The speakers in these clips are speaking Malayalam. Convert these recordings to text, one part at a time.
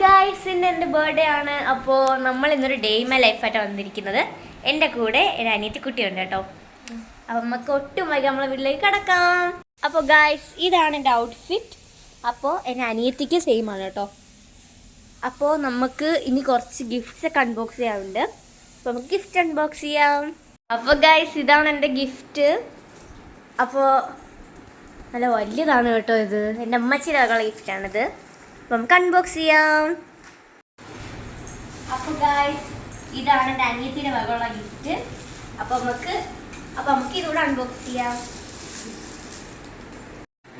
ഗായ്സ്, ഇന്ന് എൻ്റെ ബർത്ത്ഡേ ആണ്. അപ്പോൾ നമ്മൾ ഇന്നൊരു ഡേ മൈ ലൈഫായിട്ടാണ് വന്നിരിക്കുന്നത്. എൻ്റെ കൂടെ എൻ്റെ അനിയത്തിക്കുട്ടിയുണ്ട് കേട്ടോ. അപ്പം നമുക്ക് ഒട്ടും വൈകി നമ്മളെ വീട്ടിലേക്ക് കിടക്കാം. അപ്പോൾ ഗായ്സ്, ഇതാണ് എൻ്റെ ഔട്ട്ഫിറ്റ്. അപ്പോൾ എൻ്റെ അനിയത്തിക്ക് സെയിം ആണ് കേട്ടോ. അപ്പോൾ നമുക്ക് ഇനി കുറച്ച് ഗിഫ്റ്റ്സ് ഒക്കെ അൺബോക്സ് ചെയ്യാറുണ്ട്. അപ്പോൾ നമുക്ക് ഗിഫ്റ്റ് അൺബോക്സ് ചെയ്യാം. അപ്പോൾ ഗായ്സ്, ഇതാണ് എൻ്റെ ഗിഫ്റ്റ്. അപ്പോൾ നല്ല വലിയതാണ് കേട്ടോ. ഇത് എൻ്റെ അമ്മച്ചിയുടെ വകയുള്ള ഗിഫ്റ്റാണിത്. അപ്പോൾ നമുക്ക് അൺബോക്സ് ചെയ്യാം. അപ്പോൾ ഗായ്സ്, ഇതാണ് എൻ്റെ അനിയത്തിൻ്റെ വകയുള്ള ഗിഫ്റ്റ്. അപ്പോൾ നമുക്ക് ഇതുകൂടെ അൺബോക്സ് ചെയ്യാം.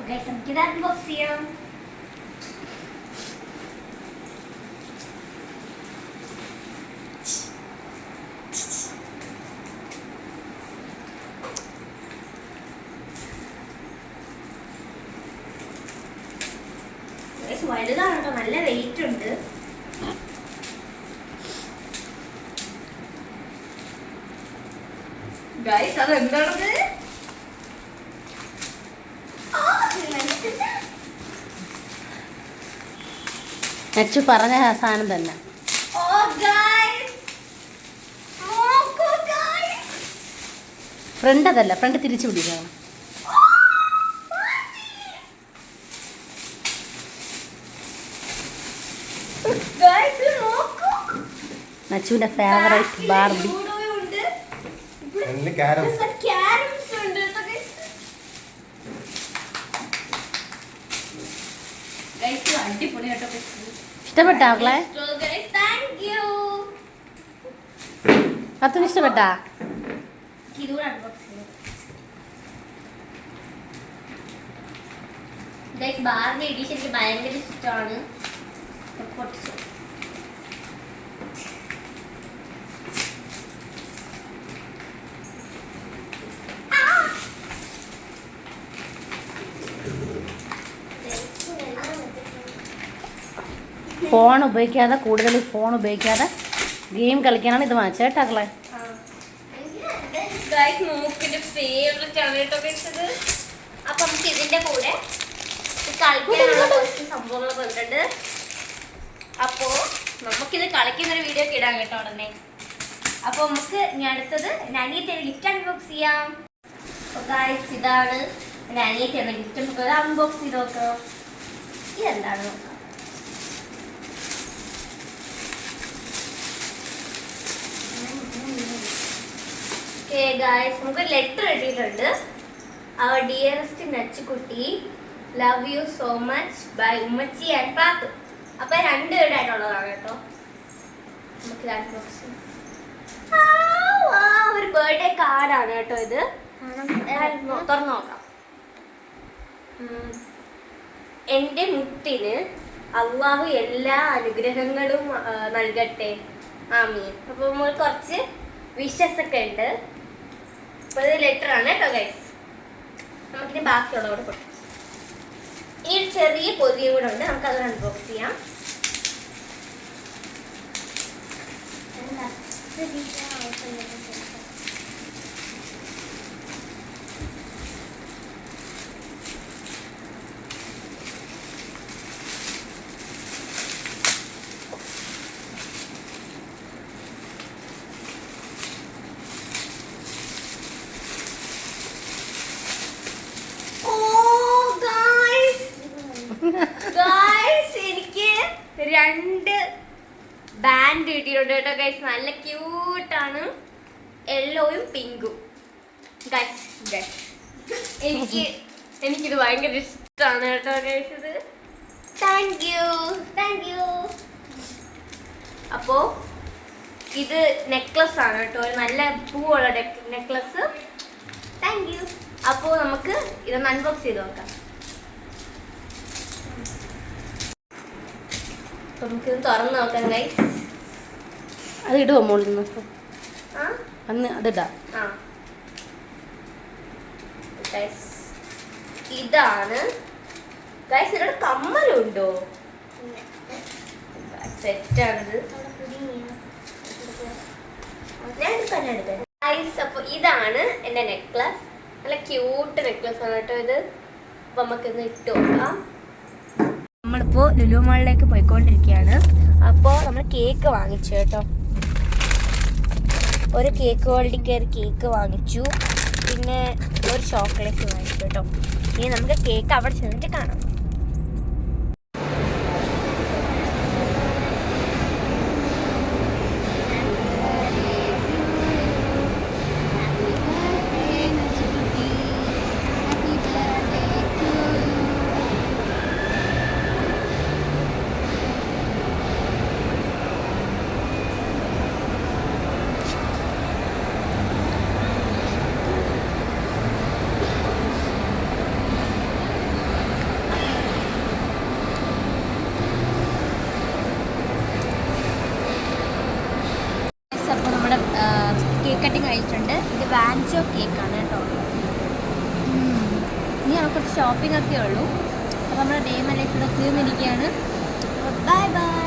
ഗായ്സ്, നമുക്കിത് അൺബോക്സ് ചെയ്യാം. വലുതാണ് കേട്ടോ, നല്ല വെയിറ്റ് ഉണ്ട്. ഗൈസ്, അതെന്താണത്? നച്ചു പറഞ്ഞ സാധനം തന്നെ. ഫ്രണ്ട് അതല്ല, ഫ്രണ്ട് തിരിച്ചു പിടിക്കണം. നച്ചുവിന്റെ ഫേവറേറ്റ് ബാർബി. ഇഷ്ടപ്പെട്ടാ അവളെ? അത്ര ഇഷ്ടപ്പെട്ടാ? ബാർബി എഡിഷൻ എനിക്ക് ഭയങ്കര ഇഷ്ടമാണ്. ഫോൺ ഉപയോഗിക്കാതെ, കൂടുതൽ ഫോൺ ഉപയോഗിക്കാതെ ഗെയിം കളിക്കാനാണ് ഇത് വാങ്ങിച്ചേട്ടാക്കളെ. അപ്പൊ നമുക്ക് ഇതിന്റെ കൂടെ കളിക്കാനുള്ള കുറച്ച് സംഭവങ്ങളൊക്കെ വന്നിട്ടുണ്ട്. അപ്പോ നമുക്കിത് കളിക്കുന്നൊരു വീഡിയോ ഒക്കെ ഇടാൻ കേട്ടോ ഉടനെ. അപ്പൊ നമുക്ക് ഇനി അടുത്തത് അനിയത്തിയുടെ ഗിഫ്റ്റ് അൺബോക്സ് ചെയ്യാം. ഗായ്സ്, ഇതാണ് എൻ്റെ അനിയത്തിയുടെ ഗിഫ്റ്റ്. അൺബോക്സ് ചെയ്ത് നോക്കാം. ഇതെന്താണ് നോക്കാം. ഗായ്സ്, നമുക്ക് ലെറ്റർ കിട്ടിയിട്ടുണ്ട്. അവർ dearest Nachukutty, love you so much bye ഉമ്മച്ചി ആൻഡ് പാത്തു. അപ്പൊ രണ്ടുപേരായിട്ടുള്ളതാണ് കേട്ടോ. നമുക്ക് ഒരു ബർത്ത്ഡേ കാർഡാണ് കേട്ടോ ഇത്. തുറന്നു നോക്കാം. എൻ്റെ മുത്തിന് അള്ളാഹു എല്ലാ അനുഗ്രഹങ്ങളും നൽകട്ടെ, ആമീൻ. അപ്പൊ നമ്മൾ കുറച്ച് വിഷസ് ഒക്കെ ഉണ്ട്. അപ്പൊ ഇത് ലെറ്റർ ആണ് കേട്ടോ ഗൈസ്. നമുക്കിനി ബാക്കിയുള്ളതോടെ കൊടുക്കാം. ഈ ഒരു ചെറിയ പൊതിയും കൂടെ ഉണ്ട്, നമുക്ക് അത് അൺബോക്സ് ചെയ്യാം. എനിക്ക് 2 ബാൻഡ് കിട്ടിയിട്ടുണ്ട് കേട്ടോ ഗൈസ്. നല്ല ക്യൂട്ടാണ്, യെല്ലോയും പിങ്കും. എനിക്കിത് ഭയങ്കര ഇഷ്ടമാണ് കേട്ടോ ഗൈസ്. ഇത് താങ്ക് യു. അപ്പോ ഇത് നെക്ലസ് ആണ് കേട്ടോ, ഒരു നല്ല പൂവുള്ള നെക്ലസ്. Thank you. അപ്പോ നമുക്ക് ഇതൊന്ന് അൺബോക്സ് ചെയ്ത് നോക്കാം. നമുക്കിത് തുറന്ന് നോക്കാം ഗൈസ്. അത് ഇടുവോ മോളിൽ നിന്ന്? അന്ന് അതിടാം. ഇതാണ് ഗൈസ്. ഇതിലൂടെ കമ്മലുണ്ടോ? സെറ്റാണിത്. ഞാൻ എടുക്കാം. ഗൈസ്, അപ്പൊ ഇതാണ് എൻ്റെ നെക്ലസ്. നല്ല ക്യൂട്ട് നെക്ലസ് ആണ് കേട്ടോ ഇത്. അപ്പൊ നമുക്കിന്ന് ഇട്ട് നോക്കാം. നമ്മളിപ്പോൾ ലുലു മാളിലേക്ക് പോയിക്കൊണ്ടിരിക്കുകയാണ്. കേക്ക് വാങ്ങിച്ചു കേട്ടോ. ഒരു കേക്ക് വേൾഡിൽ കയറി കേക്ക് വാങ്ങിച്ചു. പിന്നെ ഒരു ചോക്ലേറ്റ് വാങ്ങിച്ചു കേട്ടോ. ഇനി നമുക്ക് കേക്ക് അവിടെ ചെന്നിട്ട് കാണാം. അപ്പോൾ നമ്മുടെ കേക്ക് കട്ടിങ് കഴിഞ്ഞിട്ടുണ്ട്. ഇത് വാൻചോ കേക്കാണ് കേട്ടോ. ഇനി നമുക്ക് കുറച്ച് ഷോപ്പിംഗ് ഒക്കെ ഉള്ളൂ. അപ്പോൾ നമ്മുടെ ഡേ മൈ ലൈഫ് ഇവിടെ തീർന്നിരിക്കുകയാണ്. Bye bye.